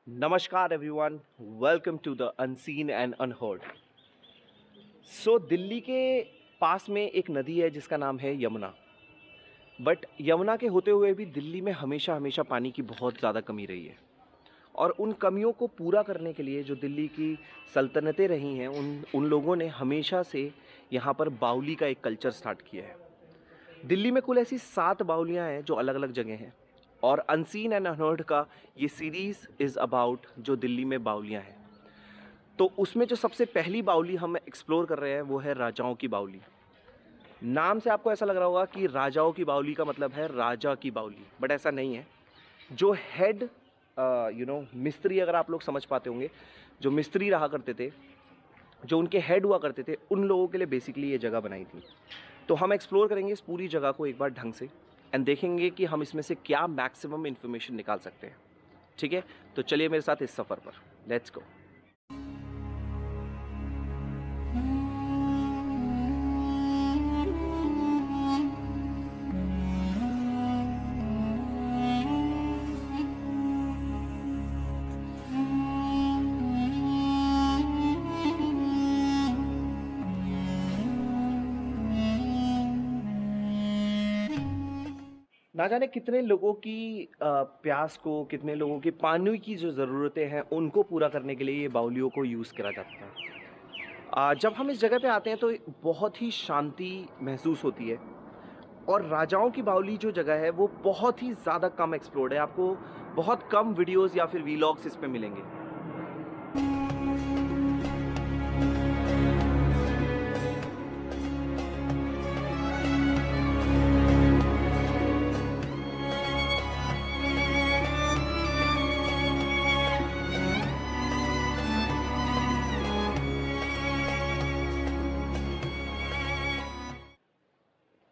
नमस्कार everyone, welcome to the unseen and unheard. Delhi के पास में एक नदी है जिसका नाम है यमुना। बट यमुना के होते हुए भी दिल्ली में हमेशा हमेशा पानी की बहुत ज़्यादा कमी रही है। और उन कमियों को पूरा करने के लिए जो दिल्ली की सल्तनतें रही हैं उन उन लोगों ने हमेशा से यहाँ पर बाउली का एक कल्चर स्टार्ट किया है। दिल्ली में कुल ऐसी 7 बाउलियाँ हैं जो अलग अलग जगह हैं। और अनसीन एंड अनहर्ड का ये सीरीज़ इज़ अबाउट जो दिल्ली में बाउलियाँ हैं। तो उसमें जो सबसे पहली बाउली हम एक्सप्लोर कर रहे हैं वो है राजाओं की बाउली। नाम से आपको ऐसा लग रहा होगा कि राजाओं की बाउली का मतलब है राजा की बाउली, बट ऐसा नहीं है। जो हेड मिस्त्री, अगर आप लोग समझ पाते होंगे, जो मिस्त्री रहा करते थे, जो उनके हेड हुआ करते थे, उन लोगों के लिए बेसिकली ये जगह बनाई थी। तो हम एक्सप्लोर करेंगे इस पूरी जगह को एक बार ढंग से एंड देखेंगे कि हम इसमें से क्या मैक्सिमम इन्फॉर्मेशन निकाल सकते हैं। ठीक है, तो चलिए मेरे साथ इस सफ़र पर, लेट्स गो। ना जाने कितने लोगों की प्यास को, कितने लोगों की पानी की जो ज़रूरतें हैं उनको पूरा करने के लिए ये बाउलियों को यूज़ करा जाता है। जब हम इस जगह पे आते हैं तो बहुत ही शांति महसूस होती है। और राजाओं की बावली जो जगह है वो बहुत ही ज़्यादा कम एक्सप्लोर्ड है। आपको बहुत कम वीडियोस या फिर वीलॉग्स इस पे मिलेंगे।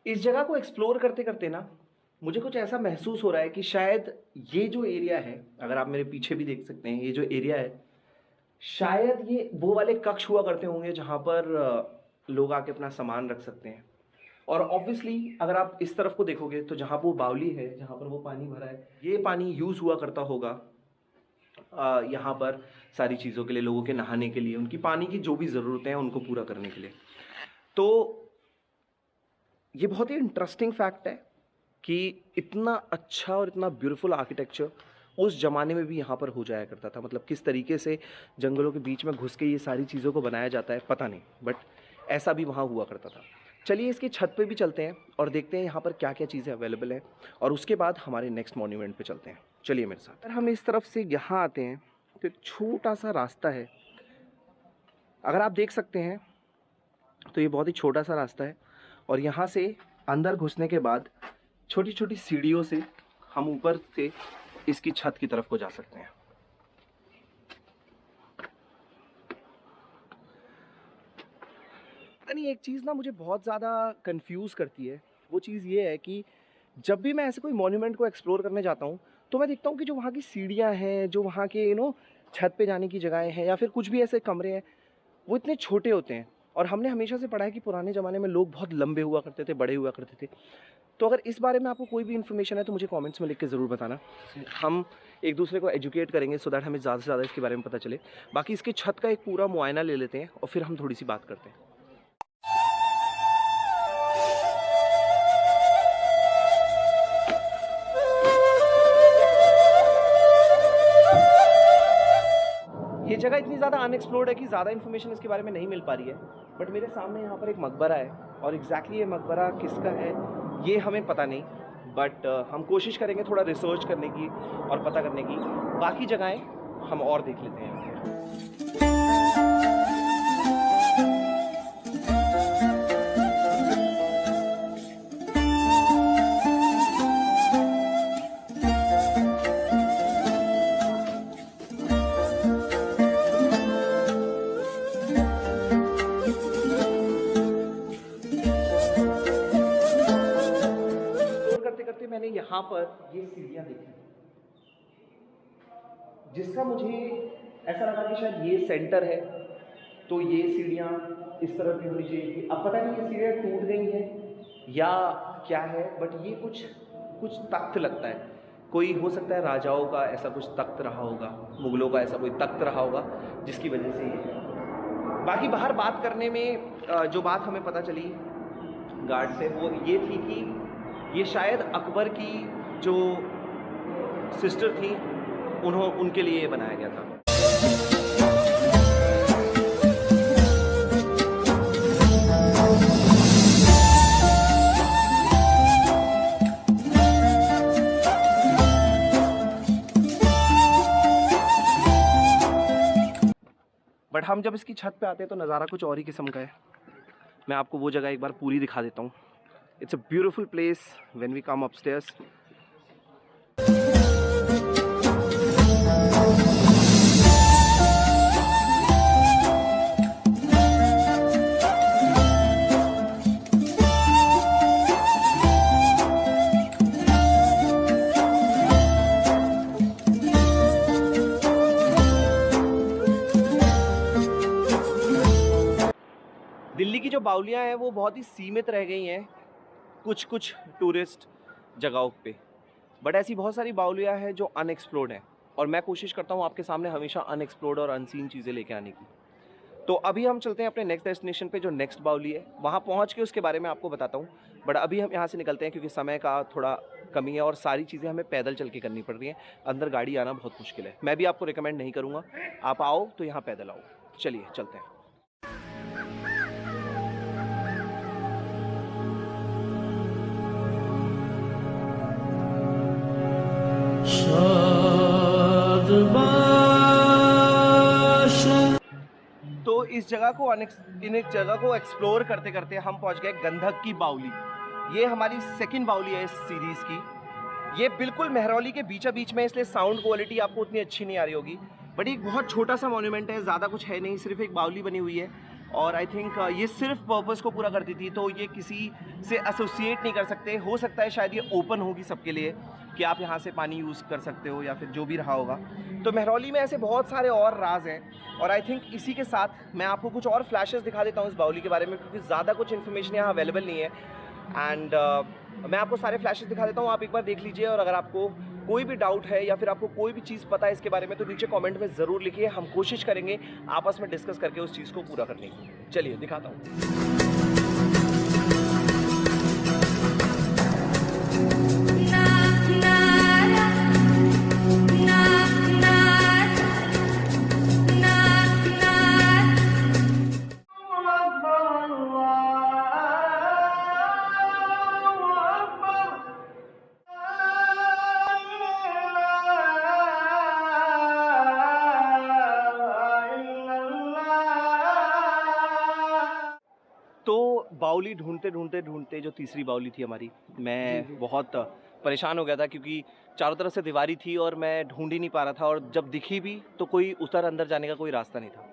इस जगह को एक्सप्लोर करते करते ना मुझे कुछ ऐसा महसूस हो रहा है कि शायद ये जो एरिया है, अगर आप मेरे पीछे भी देख सकते हैं, ये जो एरिया है, शायद ये वो वाले कक्ष हुआ करते होंगे जहाँ पर लोग आके अपना सामान रख सकते हैं। और ऑब्वियसली अगर आप इस तरफ को देखोगे तो जहाँ पर वो बावली है, जहाँ पर वो पानी भरा है, ये पानी यूज़ हुआ करता होगा यहाँ पर सारी चीज़ों के लिए, लोगों के नहाने के लिए, उनकी पानी की जो भी ज़रूरतें हैं उनको पूरा करने के लिए। तो ये बहुत ही इंटरेस्टिंग फैक्ट है कि इतना अच्छा और इतना ब्यूटीफुल आर्किटेक्चर उस ज़माने में भी यहाँ पर हो जाया करता था। मतलब किस तरीके से जंगलों के बीच में घुस के ये सारी चीज़ों को बनाया जाता है पता नहीं, बट ऐसा भी वहाँ हुआ करता था। चलिए इसकी छत पे भी चलते हैं और देखते हैं यहाँ पर क्या क्या चीज़ें अवेलेबल हैं, और उसके बाद हमारे नेक्स्ट मॉन्यूमेंट पे चलते हैं। चलिए मेरे साथ। अगर हम इस तरफ से यहाँ आते हैं तो एक छोटा सा रास्ता है, अगर आप देख सकते हैं तो ये बहुत ही छोटा सा रास्ता है। और यहाँ से अंदर घुसने के बाद छोटी छोटी सीढ़ियों से हम ऊपर से इसकी छत की तरफ को जा सकते हैं। यानी एक चीज़ ना मुझे बहुत ज़्यादा कंफ्यूज करती है। वो चीज़ ये है कि जब भी मैं ऐसे कोई मॉन्यूमेंट को एक्सप्लोर करने जाता हूँ तो मैं देखता हूँ कि जो वहाँ की सीढ़ियाँ हैं, जो वहाँ के छत पे जाने की जगहें हैं, या फिर कुछ भी ऐसे कमरे हैं, वो इतने छोटे होते हैं। और हमने हमेशा से पढ़ा है कि पुराने ज़माने में लोग बहुत लंबे हुआ करते थे, बड़े हुआ करते थे। तो अगर इस बारे में आपको कोई भी इन्फॉर्मेशन है तो मुझे कमेंट्स में लिख के ज़रूर बताना। हम एक दूसरे को एजुकेट करेंगे सो दैट हमें ज़्यादा से ज़्यादा इसके बारे में पता चले। बाकी इसकी छत का एक पूरा मुआयना ले लेते हैं और फिर हम थोड़ी सी बात करते हैं। ये जगह इतनी ज़्यादा अनएक्सप्लोर्ड है कि ज़्यादा इन्फॉर्मेशन इसके बारे में नहीं मिल पा रही है। बट मेरे सामने यहाँ पर एक मकबरा है, और एग्जैक्टली ये मकबरा किसका है ये हमें पता नहीं। बट हम कोशिश करेंगे थोड़ा रिसर्च करने की और पता करने की। बाकी जगहें हम और देख लेते हैं। करते करते मैंने यहाँ पर ये सीढ़ियाँ देखी, जिसका मुझे ऐसा लगा कि शायद ये सेंटर है। तो ये सीढ़ियाँ इस तरह की होनी चाहिए थी। अब पता नहीं ये सीढ़ियाँ टूट गई हैं या क्या है, बट ये कुछ कुछ तथ्य लगता है कोई हो सकता है राजाओं का ऐसा कुछ तख्त रहा होगा, मुगलों का ऐसा कोई तख्त रहा होगा जिसकी वजह से ये। बाकी बाहर बात करने में जो बात हमें पता चली गार्ड से वो ये थी कि ये शायद अकबर की जो सिस्टर थी उनके लिए ये बनाया गया था। बट हम जब इसकी छत पे आते हैं तो नज़ारा कुछ और ही किस्म का है। मैं आपको वो जगह एक बार पूरी दिखा देता हूँ। It's a beautiful place when we come upstairs. Delhi की जो बावलियाँ हैं वो बहुत ही सीमित रह गई हैं कुछ कुछ टूरिस्ट जगहों पे, बट ऐसी बहुत सारी बावलियाँ हैं जो अनएक्सप्लोर्ड हैं और मैं कोशिश करता हूँ आपके सामने हमेशा अनएक्सप्लोर्ड और अनसीन चीज़ें लेके आने की। तो अभी हम चलते हैं अपने नेक्स्ट डेस्टिनेशन पे जो नेक्स्ट बावली है, वहाँ पहुँच के उसके बारे में आपको बताता हूँ। बट अभी हम यहाँ से निकलते हैं क्योंकि समय का थोड़ा कमी है और सारी चीज़ें हमें पैदल चल के करनी पड़ रही हैं। अंदर गाड़ी आना बहुत मुश्किल है। मैं भी आपको रिकमेंड नहीं करूँगा, आप आओ तो यहाँ पैदल आओ। चलिए चलते हैं। तो इस जगह को एक्सप्लोर करते करते हम पहुंच गए गंधक की बावली। ये हमारी सेकंड बावली है इस सीरीज़ की। ये बिल्कुल मेहरौली के बीचा बीच में, इसलिए साउंड क्वालिटी आपको उतनी अच्छी नहीं आ रही होगी। बट एक बहुत छोटा सा मॉन्यूमेंट है, ज़्यादा कुछ है नहीं, सिर्फ एक बावली बनी हुई है और आई थिंक ये सिर्फ पर्पस को पूरा करती थी, तो ये किसी से एसोसिएट नहीं कर सकते। हो सकता है शायद ये ओपन होगी सबके लिए कि आप यहाँ से पानी यूज़ कर सकते हो या फिर जो भी रहा होगा। तो मेहरौली में ऐसे बहुत सारे और राज हैं और आई थिंक इसी के साथ मैं आपको कुछ और फ्लैशेस दिखा देता हूँ इस बावली के बारे में, क्योंकि ज़्यादा कुछ इन्फॉर्मेशन यहाँ अवेलेबल नहीं है। एंड मैं आपको सारे फ्लैशेस दिखा देता हूँ, आप एक बार देख लीजिए और अगर आपको कोई भी डाउट है या फिर आपको कोई भी चीज़ पता है इसके बारे में तो नीचे कमेंट में ज़रूर लिखिए। हम कोशिश करेंगे आपस में डिस्कस करके उस चीज़ को पूरा करने की। चलिए दिखाता हूँ। तो बावली ढूंढते ढूंढते ढूंढते जो तीसरी बावली थी हमारी, मैं बहुत परेशान हो गया था क्योंकि चारों तरफ से दीवारी थी और मैं ढूंढ ही नहीं पा रहा था और जब दिखी भी तो कोई उतर अंदर जाने का कोई रास्ता नहीं था।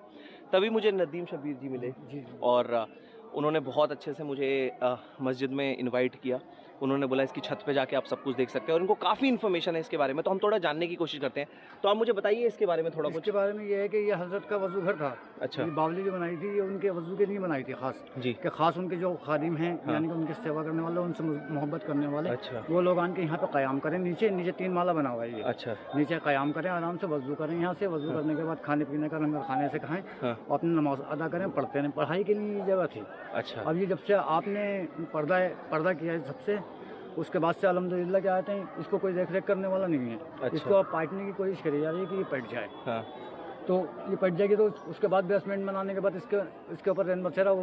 तभी मुझे नदीम शबीर जी मिले और उन्होंने बहुत अच्छे से मुझे मस्जिद में इनवाइट किया। उन्होंने बोला इसकी छत पे जाके आप सब कुछ देख सकते हैं और इनको काफ़ी इन्फॉर्मेशन है इसके बारे में, तो हम थोड़ा जानने की कोशिश करते हैं। तो आप मुझे बताइए इसके बारे में थोड़ा कुछ। इसके बारे में ये है कि ये हज़रत का वज़ू घर था। अच्छा। ये बावली जो बनाई थी ये उनके वज़ू के लिए बनाई थी ख़ास जी। कि ख़ास उनके जो खादिम हैं, हाँ। यानी कि उनकी सेवा करने वाले, उनसे मोहब्बत करने वाले, अच्छा। वो लोग आन के यहाँ पे क़याम करें। नीचे 3 माला बना हुआ है ये। अच्छा। नीचे क़याम करें, आराम से वज़ू करें, यहाँ से वज़ू करने के बाद खाने पीने का लंगर खाने से खाएँ और अपनी नमाज अदा करें, पढ़ते रहें। पढ़ाई के लिए जगह थी। अच्छा। अब ये जब से आपने पर्दा किया है सबसे, उसके बाद से अल्हम्दुलिल्लाह क्या कहते हैं, इसको कोई देख रेख करने वाला नहीं है। अच्छा। इसको अब पाटने की कोशिश करी जा रही है कि ये पट जाए। हाँ। तो ये पट जाएगी तो उसके बाद बेसमेंट बनाने के बाद इसके ऊपर रैन बसेरा वो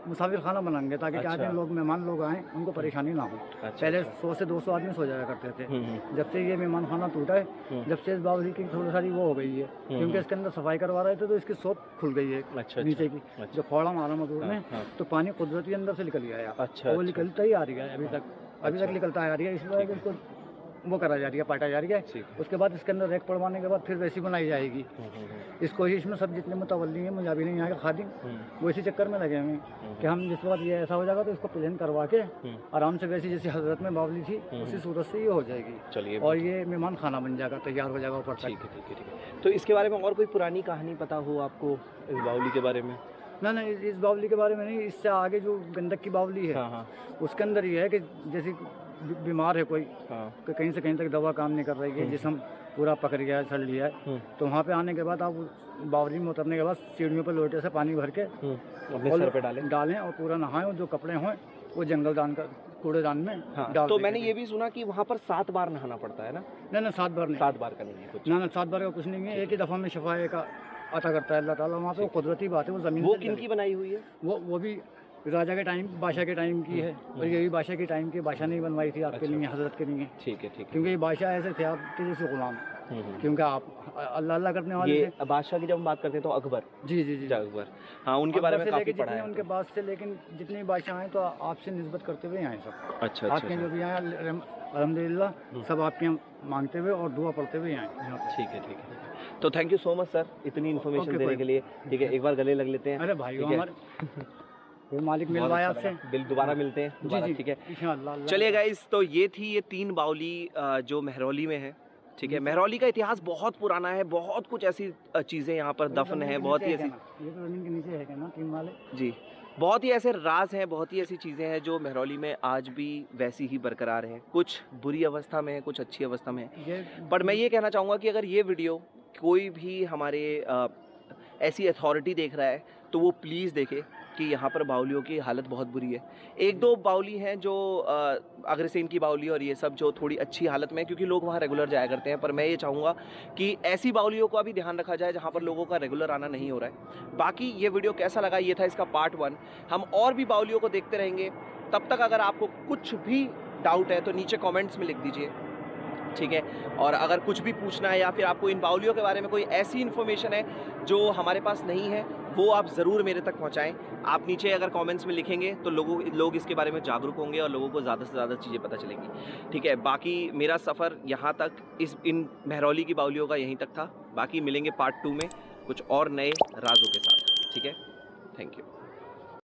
मुसाफिर खाना बनाएंगे ताकि क्या कहते हैं लोग मेहमान लोग आएँ उनको परेशानी ना हो। पहले 100 से 200 आदमी सो जाया करते थे। जब से ये मेहमान खाना टूटा है, जब से इस बावली की थोड़ी सारी वो हो गई है, क्योंकि इसके अंदर सफाई करवा रहे थे तो इसकी सोप खुल गई है। अच्छा। नीचे की जो फोड़ा मारा मजदूर ने, तो पानी कुदरती अंदर से निकल गया। अच्छा। वो निकलता ही आ रही है अभी तक निकलता आ रही है। इसलिए इसको वो करा जा रही है, पाटा जा रही है। उसके बाद इसके अंदर रैक पड़वाने के बाद फिर वैसी बनाई जाएगी। इस कोशिश में सब जितने मुतवल्ली हैं मुजाबिन यहाँ के खादिम, वो इसी चक्कर में लगे हुए हैं कि हम जिस वक्त ये ऐसा हो जाएगा तो इसको प्लान करवा के आराम से वैसी जैसी हजरत में बावली थी उसी सूरत से ये हो जाएगी। चलिए। और ये मेहमान खाना बन जाएगा, तैयार हो जाएगा ऊपर। ठीक है। तो इसके बारे में और कोई पुरानी कहानी पता हो आपको इस बावली के बारे में? ना इस बावली के बारे में नहीं, इससे आगे जो गंडक की बावली है, हाँ। उसके अंदर ये है कि जैसे बीमार है कोई, हाँ। कि कहीं से कहीं तक दवा काम नहीं कर रही है, जिसम पूरा पकड़ गया है, सड़ लिया है, तो वहाँ पे आने के बाद आप बावली में उतरने के बाद सीढ़ियों पर लोटे से पानी भर के अपने सर पे डालें और पूरा नहाएं, और जो कपड़े हों वो जंगलदान का कूड़ेदान में डाल तो दें। मैंने ये भी सुना कि वहाँ पर 7 बार नहाना पड़ता है ना? नहीं 7 बार नहीं, 7 बार का नहीं है कुछ? ना 7 बार का कुछ नहीं है, एक ही दफ़ा में शफाए का अता करता है अल्लाह ताला वहाँ पे। वो कुदरती बात है, वो ज़मीन वो से किनकी बनाई हुई है? वो भी राजा के टाइम, बादशाह के टाइम की है, और ये भी बादशाह के टाइम की, बादशाह नहीं बनवाई थी आपके लिए, हजरत के लिए। ठीक है, ठीक है। क्योंकि ये बादशाह ऐसे थे आपके जैसे गुलाम, क्योंकि आप अल्लाह अल्लाह करने वाले ये थे। बादशाह की जब हम बात करते हैं तो अकबर। जी जी जी, अकबर, हाँ, उनके बारे में से काफी लेके पढ़ा जितने है। उनके बाद से, लेकिन जितने बादशाह हैं तो आपसे निस्बत करते हुए आए सब। अच्छा, आपके जो भी आए अल्हम्दुलिल्लाह सब आपके मांगते हुए और दुआ पढ़ते हुए आए यहाँ पे। ठीक है, ठीक है। तो thank you so much sir, इतनी इन्फॉर्मेशन देने के लिए। ठीक है, एक बार गले लग लेते हैं। अरे भाई ठीक है? हमारे वो मालिक मिल बहुत रहा है अच्छा आपसे। लगा। दोबारा मिलते हैं दोबारा, जी ठीक है? इंशाअल्लाह। चलिए गाइस, तो ये थी ये 3 बावली जो मेहरौली में है। ठीक है, मेहरौली का इतिहास बहुत पुराना है, बहुत कुछ ऐसी चीज़ें यहाँ पर दफन है, बहुत ही ऐसी, ये तो ज़मीन के नीचे है क्या ना 3 वाले जी, बहुत ही ऐसे राज हैं, बहुत ही ऐसी चीज़ें हैं जो मेहरौली में आज भी वैसी ही बरकरार हैं। कुछ बुरी अवस्था में है, कुछ अच्छी अवस्था में है। पर मैं ये कहना चाहूँगा कि अगर ये वीडियो कोई भी हमारे ऐसी अथॉरिटी देख रहा है तो वो प्लीज़ देखे कि यहाँ पर बावलियों की हालत बहुत बुरी है। 1-2 बावली हैं जो अग्रसेन की बावली और ये सब जो थोड़ी अच्छी हालत में है, क्योंकि लोग वहाँ रेगुलर जाया करते हैं। पर मैं ये चाहूँगा कि ऐसी बावलियों का भी ध्यान रखा जाए जहाँ पर लोगों का रेगुलर आना नहीं हो रहा है। बाकी ये वीडियो कैसा लगा, ये था इसका पार्ट 1। हम और भी बावलियों को देखते रहेंगे। तब तक अगर आपको कुछ भी डाउट है तो नीचे कमेंट्स में लिख दीजिए, ठीक है? और अगर कुछ भी पूछना है या फिर आपको इन बावलियों के बारे में कोई ऐसी इन्फॉर्मेशन है जो हमारे पास नहीं है, वो आप ज़रूर मेरे तक पहुंचाएं। आप नीचे अगर कमेंट्स में लिखेंगे तो लोग इसके बारे में जागरूक होंगे और लोगों को ज़्यादा से ज़्यादा चीज़ें पता चलेंगी, ठीक है? बाकी मेरा सफ़र यहाँ तक इन मेहरौली की बावलियों का यहीं तक था। बाकी मिलेंगे पार्ट 2 में कुछ और नए राजों के साथ, ठीक है? Thank you.